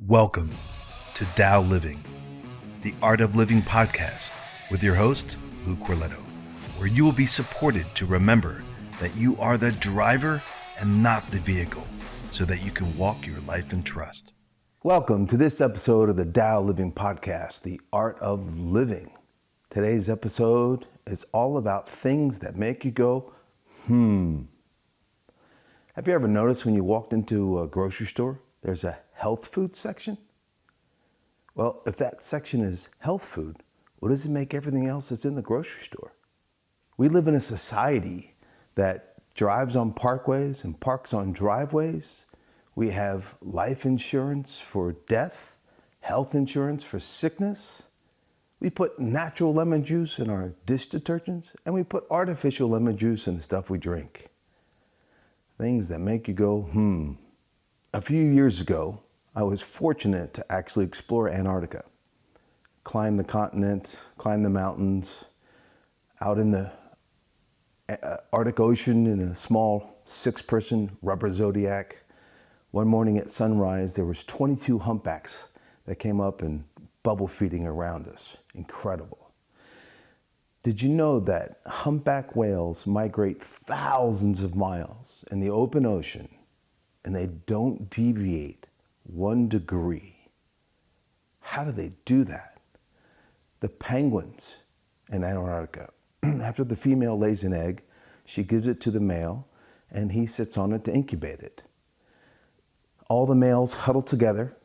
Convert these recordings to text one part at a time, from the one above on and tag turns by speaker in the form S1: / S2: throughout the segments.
S1: Welcome to TAO Living, the Art of Living podcast with your host, Lou Corleto, where you will be supported to remember that you are the driver and not the vehicle, so that you can walk your life in trust. Welcome to this episode of the TAO Living podcast, the Art of Living. Today's episode is all about things that make you go, Have you ever noticed when you walked into a grocery store, there's a health food section? Well, if that section is health food, what does it make everything else that's in the grocery store? We live in a society that drives on parkways and parks on driveways. We have life insurance for death, health insurance for sickness. We put natural lemon juice in our dish detergents, and we put artificial lemon juice in the stuff we drink. Things that make you go, A few years ago, I was fortunate to actually explore Antarctica, climb the continent, climb the mountains, out in the Arctic Ocean in a small 6-person rubber Zodiac. One morning at sunrise, there was 22 humpbacks that came up and bubble feeding around us. Incredible. Did you know that humpback whales migrate thousands of miles in the open ocean and they don't deviate 1 degree? How do they do that? The penguins in Antarctica, after the female lays an egg, she gives it to the male and he sits on it to incubate it. All the males huddle together.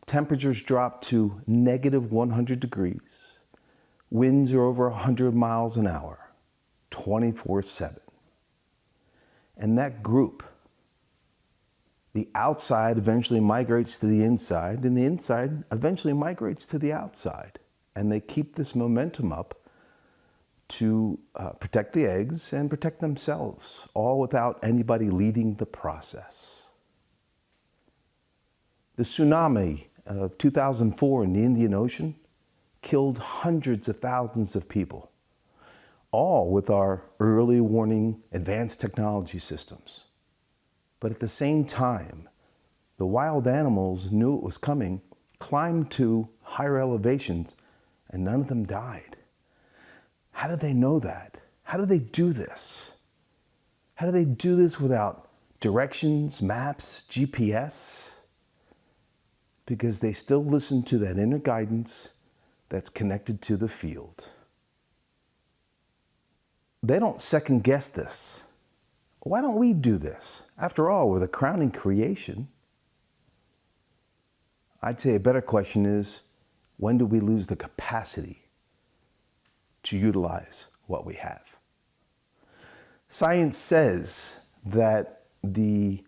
S1: Temperatures drop to negative 100 degrees. Winds are over 100 miles an hour, 24/7. And that group, the outside eventually migrates to the inside, and the inside eventually migrates to the outside. And they keep this momentum up to protect the eggs and protect themselves, all without anybody leading the process. The tsunami of 2004 in the Indian Ocean killed hundreds of thousands of people, all with our early warning advanced technology systems. But at the same time, the wild animals knew it was coming, climbed to higher elevations, and none of them died. How did they know that? How do they do this? How do they do this without directions, maps, GPS? Because they still listen to that inner guidance that's connected to the field. They don't second guess this. Why don't we do this? After all, we're the crowning creation. I'd say a better question is, when do we lose the capacity to utilize what we have? Science says that the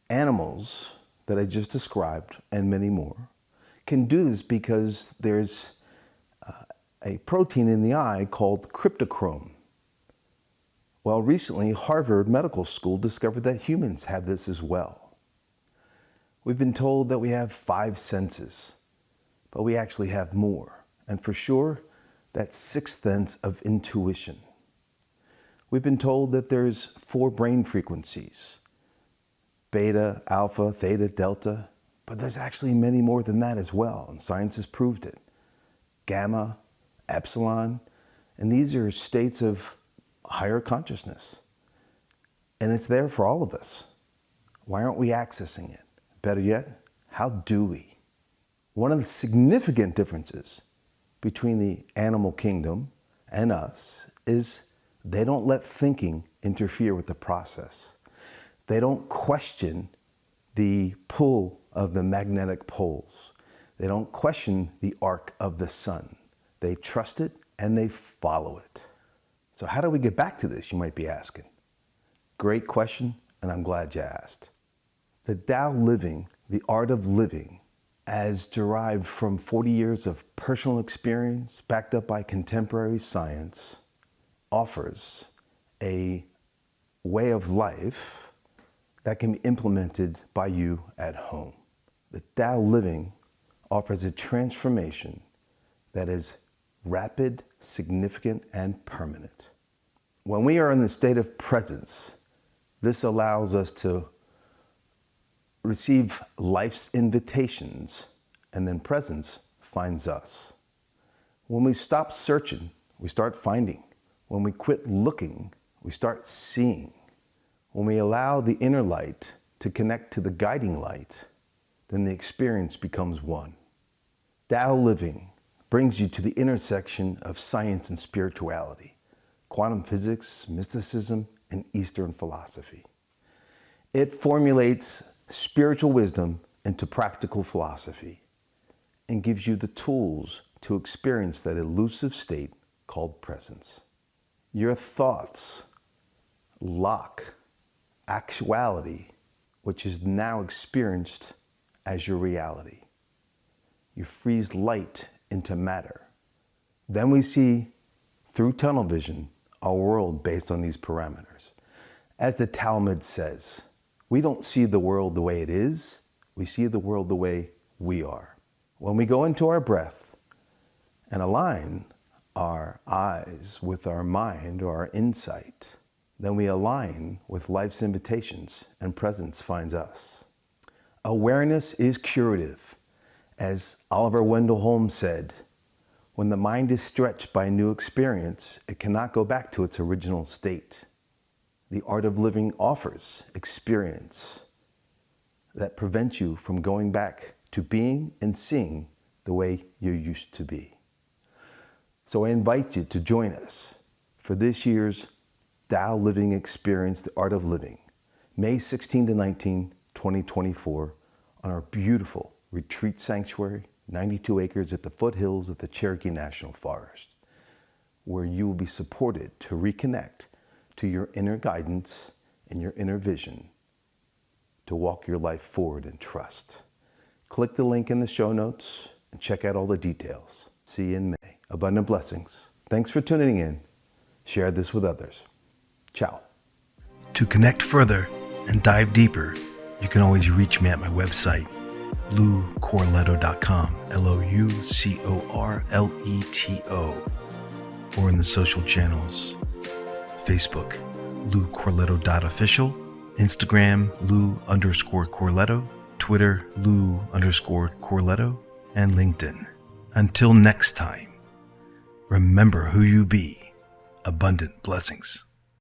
S1: animals that I just described, and many more, can do this because there's a protein in the eye called cryptochrome. Well, recently, Harvard Medical School discovered that humans have this as well. We've been told that we have 5 senses, but we actually have more. And for sure, that's 6th sense of intuition. We've been told that there's 4 brain frequencies: beta, alpha, theta, delta, but there's actually many more than that as well, and science has proved it. Gamma, epsilon, and these are states of higher consciousness. And it's there for all of us. Why aren't we accessing it? Better yet, how do we? One of the significant differences between the animal kingdom and us is they don't let thinking interfere with the process. They don't question the pull of the magnetic poles. They don't question the arc of the sun. They trust it and they follow it. So how do we get back to this, you might be asking? Great question, and I'm glad you asked. The TAO Living, the Art of Living, as derived from 40 years of personal experience backed up by contemporary science, offers a way of life that can be implemented by you at home. The TAO Living offers a transformation that is rapid, significant, and permanent. When we are in the state of presence, this allows us to receive life's invitations, and then presence finds us. When we stop searching, we start finding. When we quit looking, we start seeing. When we allow the inner light to connect to the guiding light, then the experience becomes one. TAO Living brings you to the intersection of science and spirituality, quantum physics, mysticism, and Eastern philosophy. It formulates spiritual wisdom into practical philosophy and gives you the tools to experience that elusive state called presence. Your thoughts lock actuality, which is now experienced as your reality. You freeze light into matter. Then we see, through tunnel vision, our world based on these parameters. As the Talmud says, we don't see the world the way it is, we see the world the way we are. When we go into our breath and align our eyes with our mind or our insight, then we align with life's invitations and presence finds us. Awareness is curative. As Oliver Wendell Holmes said, when the mind is stretched by a new experience, it cannot go back to its original state. The art of living offers experience that prevents you from going back to being and seeing the way you used to be. So I invite you to join us for this year's TAO Living Experience, The Art of Living, May 16 to 19, 2024, on our beautiful retreat sanctuary, 92 acres at the foothills of the Cherokee National Forest, where you will be supported to reconnect to your inner guidance and your inner vision to walk your life forward in trust. Click the link in the show notes and check out all the details. See you in May. Abundant blessings. Thanks for tuning in. Share this with others. Ciao. To connect further and dive deeper, you can always reach me at my website, loucorleto.com, LOUCORLETO, or in the social channels, Facebook, loucorleto.official, Instagram, Lou_Corleto, Twitter, Lou_Corleto, and LinkedIn. Until next time, remember who you be. Abundant blessings.